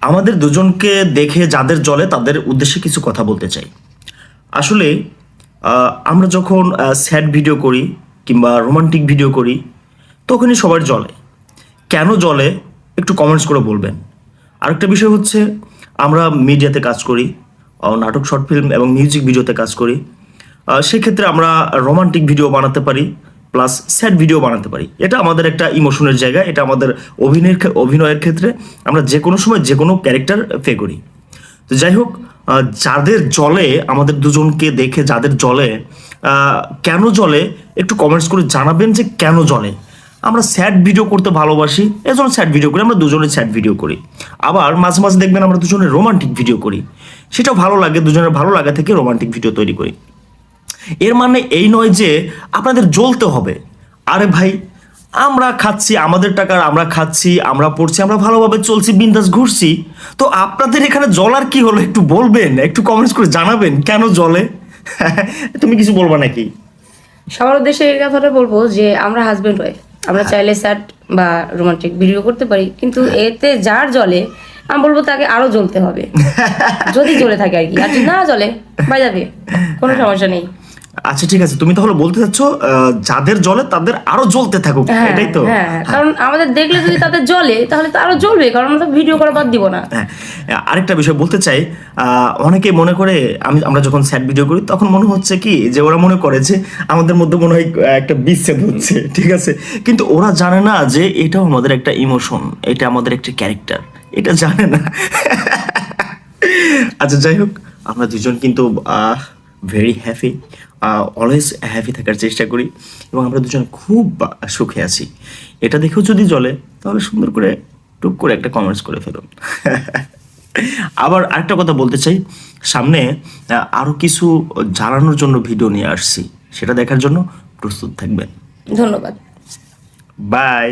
আমাদের দুজনকে দেখে যাদের জ্বলে তাদের উদ্দেশ্যে কিছু কথা বলতে চাই। আসলে আমরা যখন স্যাড ভিডিও করি কিংবা রোমান্টিক ভিডিও করি তখনই সবার জ্বলে। কেন জ্বলে একটু কমেন্টস করে বলবেন। আরেকটা বিষয় হচ্ছে, আমরা মিডিয়াতে কাজ করি, নাটক, শর্ট ফিল্ম এবং মিউজিক ভিডিওতে কাজ করি। সেক্ষেত্রে আমরা রোমান্টিক ভিডিও বানাতে পারি, প্লাস স্যাড ভিডিও বানাতে পারি। এটা আমাদের একটা ইমোশনের জায়গা, এটা আমাদের অভিনয়ের ক্ষেত্রে আমরা যে কোনো সময় যে কোনো ক্যারেক্টার প্লে করি। তো যাই হোক, যাদের জ্বলে, আমাদের দুজনকে দেখে যাদের জ্বলে, কেন জ্বলে একটু কমেন্টস করে জানাবেন যে কেন জ্বলে। আমরা স্যাড ভিডিও করতে ভালোবাসি, এজন্য স্যাড ভিডিও করি, আমরা দুজনে স্যাড ভিডিও করি। আবার মাঝে মাঝে দেখবেন আমরা দুজনে রোমান্টিক ভিডিও করি, সেটাও ভালো লাগে, দুজনের ভালো লাগা থেকে রোমান্টিক ভিডিও তৈরি করি। এর মানে এই নয় যে আপনাদের জ্বলতে হবে। আরে ভাই, আমরা খাচ্ছি, আমাদের টাকার আমরা খাচ্ছি, আমরা পড়ছি, আমরা ভালোভাবে চলছি, বিন্দাস ঘুরছি। তো আপনাদের এখানে জ্বলার কি হলো একটু বলবেন, একটু কমেন্টস করে জানাবেন কেন জ্বলে। তুমি কিছু বলবা নাকি? সবার উদ্দেশ্যে এই কথাটা বলবো যে আমরা হাজবেন্ড ওয়াইফ, আমরা চাইলে স্যাড বা রোমান্টিক ভিডিও করতে পারি, কিন্তু এতে যার জ্বলে আমি বলবো তাকে আরো জ্বলতে হবে, যদি জ্বলে থাকে আর কি। আর যদি না জ্বলে বাই যাবে, কোনো সমস্যা নেই। আচ্ছা ঠিক আছে, তুমি তাহলে বলতে চাচ্ছ যাদের জ্বলে তাদের আরো জ্বলতে থাকুক, এটাই তো? হ্যাঁ, কারণ আমাদের দেখলে যদি তাদের জ্বলে তাহলে তো আরো জ্বলবে, কারণ আমরা তো ভিডিও করা বাদ দিব না। হ্যাঁ, আরেকটা বিষয় বলতে চাই, অনেকে মনে করে আমরা যখন স্যাড ভিডিও করি তখন মনে হচ্ছে কি যে ওরা মনে করে যে আমাদের মধ্যে মনে হয় একটা বিচ্ছেদ হচ্ছে, ঠিক আছে? কিন্তু ওরা জানে না যে এটাও আমাদের একটা ইমোশন, এটা আমাদের একটা ক্যারেক্টার, এটা জানে না। আচ্ছা যাই হোক, আমরা দুজন কিন্তু ভেরি হ্যাপি, অলওয়েজ হ্যাপি থাকার চেষ্টা করি এবং আমরা দুজন খুব সুখে আছি। এটা দেখেও যদি জ্বলে তাহলে সুন্দর করে টুক করে একটা কমেন্টস করে ফেলুন। আবার আরেকটা কথা বলতে চাই, সামনে আরো কিছু জানানোর জন্য ভিডিও নিয়ে আসছি, সেটা দেখার জন্য প্রস্তুত থাকবেন। ধন্যবাদ। বাই।